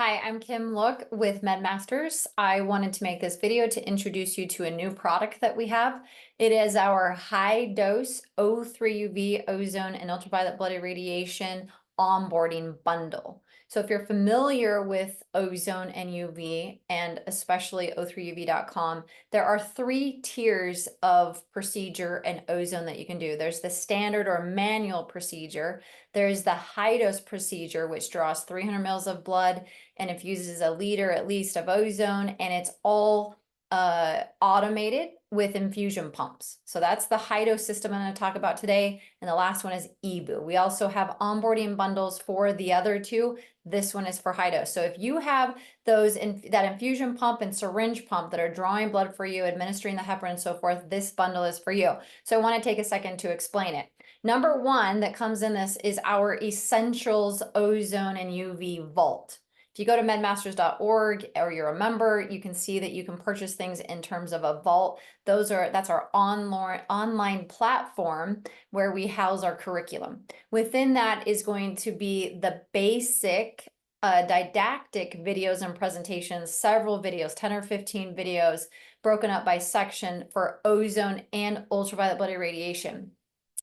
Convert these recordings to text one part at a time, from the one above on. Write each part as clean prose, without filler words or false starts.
Hi, I'm Kim Look with MedMasters. I wanted to make this video to introduce you to a new product that we have. It is our high dose O3 UV ozone and ultraviolet blood irradiation onboarding bundle. So if you're familiar with ozone and UV, and especially o3uv.com, there are 3 tiers of procedure and ozone that you can do. There's the standard or manual procedure. There's the high dose procedure, which draws 300 mils of blood and infuses a liter at least of ozone, and it's all automated with infusion pumps. So that's the high dose system I'm going to talk about today. And the last one is EBU. We also have onboarding bundles for the other two. This one is for high dose. So if you have that infusion pump and syringe pump that are drawing blood for you, administering the heparin and so forth, this bundle is for you. So I want to take a second to explain it. Number one that comes in this is our Essentials Ozone and UV Vault. If you go to medmasters.org or you're a member, you can see that you can purchase things in terms of a vault. That's our online platform where we house our curriculum. Within that is going to be the basic didactic videos and presentations, several videos, 10 or 15 videos broken up by section for ozone and ultraviolet blood irradiation.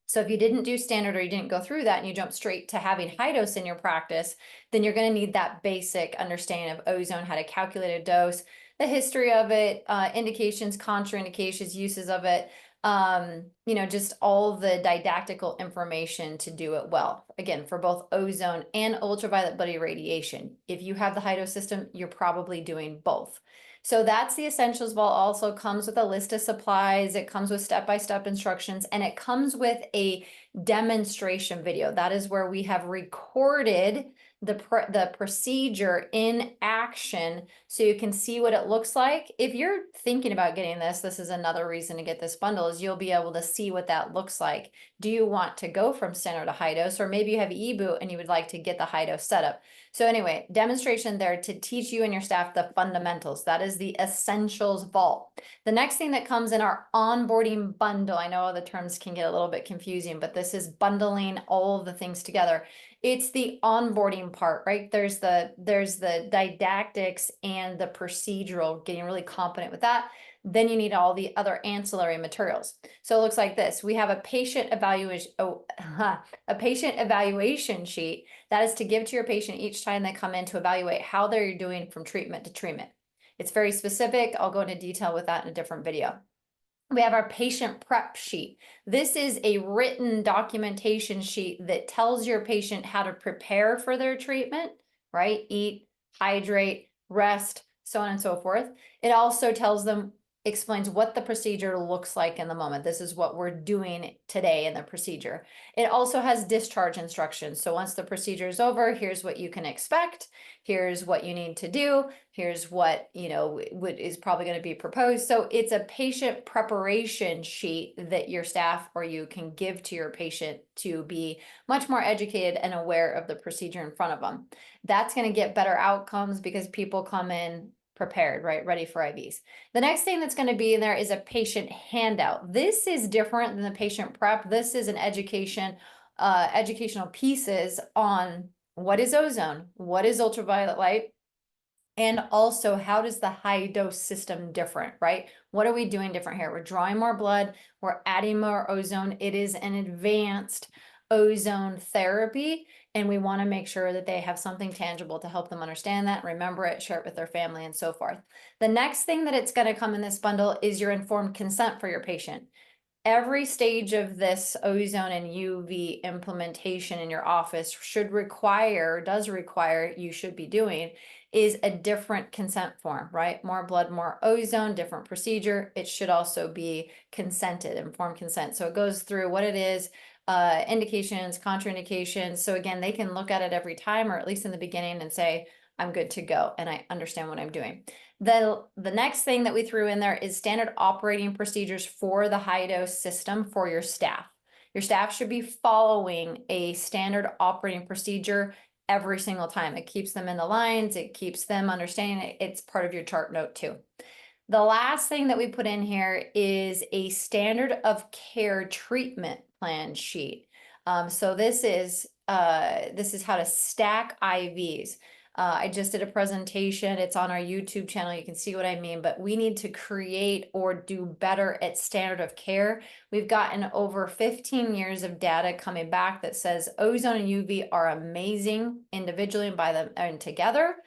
So if you didn't do standard or you didn't go through that and you jump straight to having high dose in your practice, then you're going to need that basic understanding of ozone, how to calculate a dose, the history of it, indications, contraindications, uses of it, just all the didactical information to do it well. Again, for both ozone and ultraviolet blood irradiation. If you have the high dose system, you're probably doing both. So that's the Essentials Vault. Also comes with a list of supplies. It comes with step-by-step instructions, and it comes with a demonstration video. That is where we have recorded the procedure in action so you can see what it looks like. If you're thinking about getting this is another reason to get this bundle, is you'll be able to see what that looks like. Do you want to go from standard to high dose, or maybe you have EBU and you would like to get the high dose setup? So anyway, demonstration there to teach you and your staff the fundamentals. That is the Essentials Vault. The next thing that comes in our onboarding bundle, I know the terms can get a little bit confusing, but this is bundling all of the things together. It's the onboarding part, right? There's the didactics and the procedural, getting really competent with that. Then you need all the other ancillary materials. So it looks like this. We have a patient evaluation, a patient evaluation sheet that is to give to your patient each time they come in to evaluate how they're doing from treatment to treatment. It's very specific. I'll go into detail with that in a different video. We have our patient prep sheet. This is a written documentation sheet that tells your patient how to prepare for their treatment, right? Eat, hydrate, rest, so on and so forth. It also explains what the procedure looks like in the moment. This is what we're doing today in the procedure. It also has discharge instructions. So once the procedure is over, here's what you can expect. Here's what you need to do. Here's what, is probably going to be proposed. So it's a patient preparation sheet that your staff or you can give to your patient to be much more educated and aware of the procedure in front of them. That's going to get better outcomes because people come in prepared, right? Ready for IVs. The next thing that's going to be in there is a patient handout. This is different than the patient prep. This is an educational pieces on what is ozone, what is ultraviolet light, and also how does the high dose system different, right? What are we doing different here? We're drawing more blood, we're adding more ozone. It is an advanced ozone therapy, and we want to make sure that they have something tangible to help them understand that, remember it, share it with their family, and so forth. The next thing that it's going to come in this bundle is your informed consent for your patient. Every stage of this ozone and UV implementation in your office does require, you should be doing, is a different consent form, right? More blood, more ozone, different procedure. It should also be consented, informed consent. So it goes through what it is, indications, contraindications. So again, they can look at it every time, or at least in the beginning, and say, I'm good to go and I understand what I'm doing. The next thing that we threw in there is standard operating procedures for the high dose system for your staff. Your staff should be following a standard operating procedure every single time. It keeps them in the lines. It keeps them understanding it. It's part of your chart note too. The last thing that we put in here is a standard of care treatment plan sheet. So this is how to stack IVs. I just did a presentation. It's on our YouTube channel. You can see what I mean, but we need to create or do better at standard of care. We've gotten over 15 years of data coming back that says ozone and UV are amazing individually and by them and together.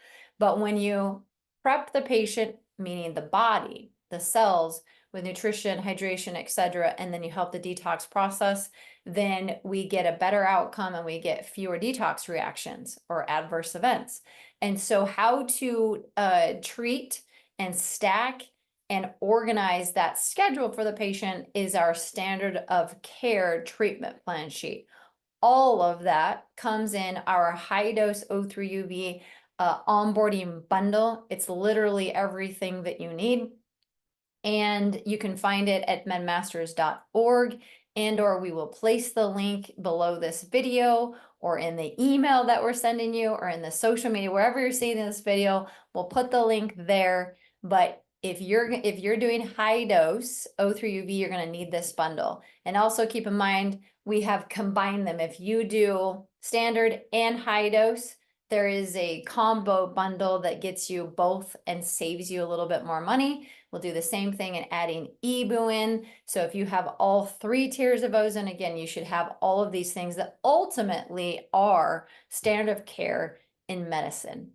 But when you prep the patient, meaning the body, the cells, with nutrition, hydration, etc., and then you help the detox process, then we get a better outcome and we get fewer detox reactions or adverse events. And so how to treat and stack and organize that schedule for the patient is our standard of care treatment plan sheet. All of that comes in our high dose O3 UV onboarding bundle. It's literally everything that you need. And you can find it at medmasters.org, or we will place the link below this video or in the email that we're sending you or in the social media, wherever you're seeing this video, we'll put the link there. But if you're doing high dose O3 UV, you're going to need this bundle. And also keep in mind, we have combined them. If you do standard and high dose, there is a combo bundle that gets you both and saves you a little bit more money. We'll do the same thing in adding EBU in. So if you have all 3 tiers of ozone, again, you should have all of these things that ultimately are standard of care in medicine.